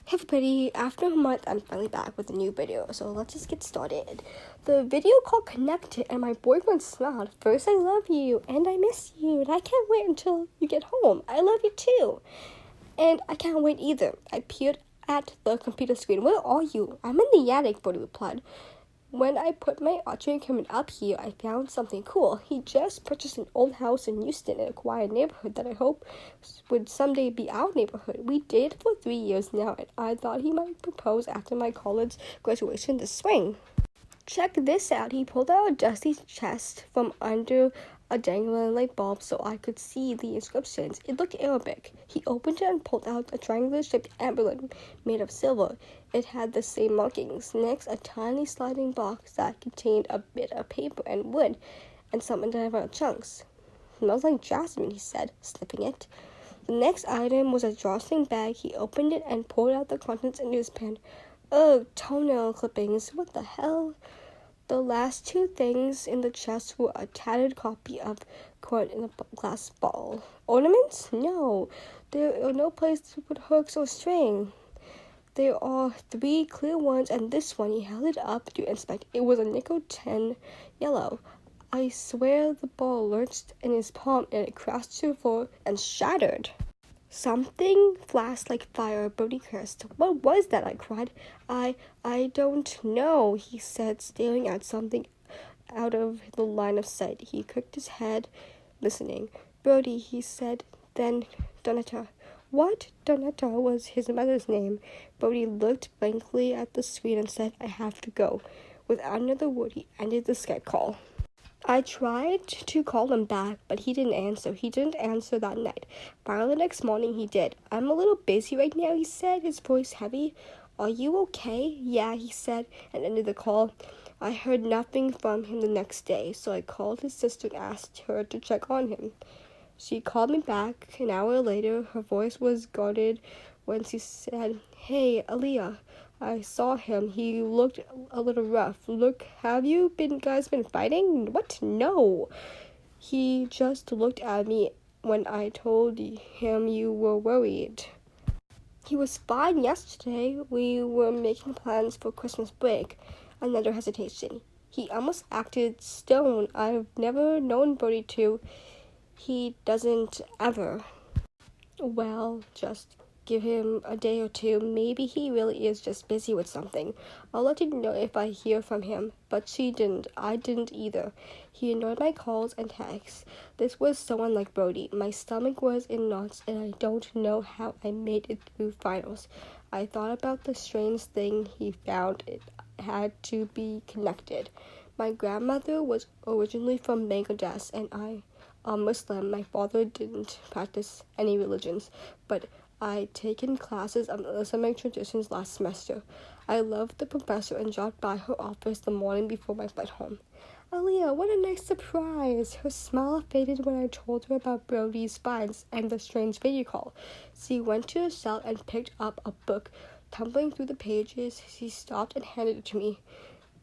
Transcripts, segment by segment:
Hey everybody, after a month, I'm finally back with a new video, so let's just get started. The video called Connected, and my boyfriend smiled. First, I love you, and I miss you, and I can't wait until you get home. I love you too. And I can't wait either. I peered at the computer screen. Where are you? I'm in the attic, Brody replied. When I put my archery equipment up here, I found something cool. He just purchased an old house in Houston in a quiet neighborhood that I hope would someday be our neighborhood. We dated for 3 years now, and I thought he might propose after my college graduation this spring. Check this out. He pulled out a dusty chest from under a dangling light bulb so I could see the inscriptions. It looked Arabic. He opened it and pulled out a triangular-shaped amulet made of silver. It had the same markings. Next, a tiny sliding box that contained a bit of paper and wood and some individual chunks. Smells like jasmine, he said, sniffing it. The next item was a drawstring bag. He opened it and poured out the contents into his pan. Oh, toenail clippings. What the hell? The last two things in the chest were a tattered copy of Court in a glass ball. Ornaments? No. There are no place to put hooks or string. There are 3 clear ones, and this one, he held it up to inspect. It was a nickel tin yellow. I swear the ball lurched in his palm, and it crashed to the floor and shattered. Something flashed like fire, Brody cursed. What was that? I cried. I don't know, he said, staring at something out of the line of sight. He cocked his head, listening. Brody, he said, then Donetta. What? Donetta was his mother's name. Brody looked blankly at the screen and said, I have to go. Without another word, he ended the Skype call. I tried to call him back, but he didn't answer. He didn't answer that night. Finally, the next morning, he did. I'm a little busy right now, he said, his voice heavy. Are you okay? Yeah, he said, and ended the call. I heard nothing from him the next day, so I called his sister and asked her to check on him. She called me back an hour later. Her voice was guarded when she said, Hey, Aaliyah. I saw him. He looked a little rough. Look, have you guys been fighting? What? No. He just looked at me when I told him you were worried. He was fine yesterday. We were making plans for Christmas break. Another hesitation. He almost acted stone. I've never known Brody to. He doesn't ever. Well, just give him a day or two. Maybe he really is just busy with something. I'll let you know if I hear from him. But she didn't. I didn't either. He ignored my calls and texts. This was so unlike Brody. My stomach was in knots, and I don't know how I made it through finals. I thought about the strange thing he found. It had to be connected. My grandmother was originally from Bangladesh, and I'm Muslim. My father didn't practice any religions, but I'd taken classes on Islamic traditions last semester. I loved the professor and dropped by her office the morning before my flight home. Aaliyah, what a nice surprise! Her smile faded when I told her about Brody's finds and the strange video call. She went to her cell and picked up a book. Tumbling through the pages, she stopped and handed it to me.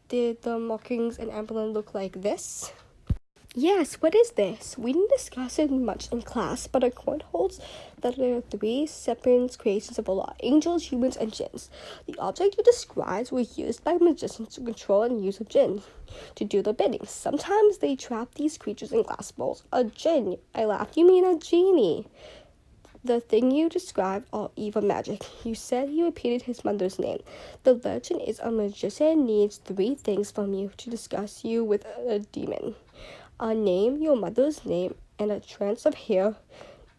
Did the markings and emblem look like this? Yes, what is this? We didn't discuss it much in class, but our court holds that there are 3 separate creations of Allah, angels, humans, and jinns. The object you described were used by magicians to control and use of jinn to do their bidding. Sometimes they trap these creatures in glass bowls. A jinn. I laughed. You mean a genie? The thing you described are evil magic. You said he repeated his mother's name. The legend is a magician needs 3 things from you to discuss you with a demon. A name, your mother's name, and a trance of hair,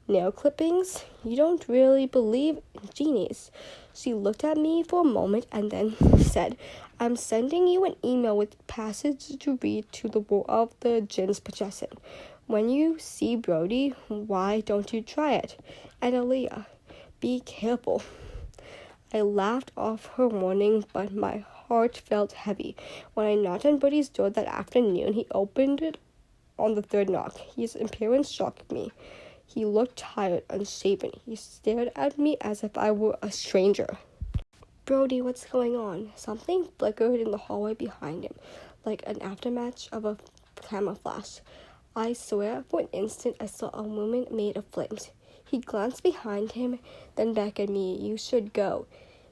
nail clippings. You don't really believe in genies. She looked at me for a moment and then said, I'm sending you an email with passage to read to the war of the jinn's possession. When you see Brody, why don't you try it? And Aaliyah, be careful. I laughed off her warning, but my heart felt heavy. When I knocked on Brody's door that afternoon, he opened it on the 3rd knock. His appearance shocked me. He looked tired, unshaven. He stared at me as if I were a stranger. Brody, what's going on? Something flickered in the hallway behind him, like an aftermath of a camera flash. I swear for an instant I saw a woman made of flames. He glanced behind him, then back at me. You should go.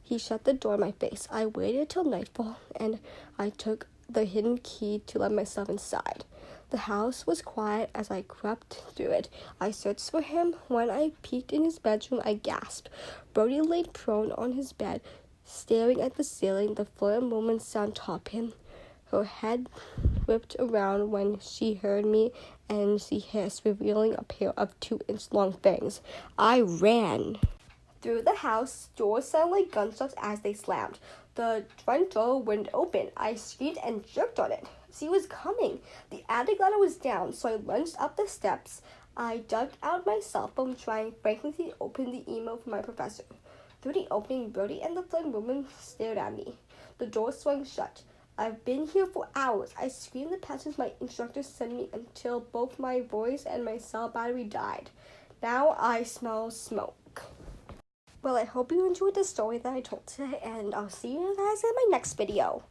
He shut the door in my face. I waited till nightfall, and I took the hidden key to let myself inside. The house was quiet as I crept through it. I searched for him. When I peeked in his bedroom, I gasped. Brody laid prone on his bed, staring at the ceiling. The fluent woman sat atop him. Her head whipped around when she heard me, and she hissed, revealing a pair of 2-inch-long fangs. I ran through the house. Doors sounded like gunshots as they slammed. The front door wouldn't open. I screamed and jerked on it. She was coming. The attic ladder was down, so I lunged up the steps. I dug out my cell phone, trying frantically to open the email from my professor. Through the opening, Brody and the flying woman stared at me. The door swung shut. I've been here for hours. I screamed the passage my instructor sent me until both my voice and my cell battery died. Now I smell smoke. Well, I hope you enjoyed the story that I told today, and I'll see you guys in my next video.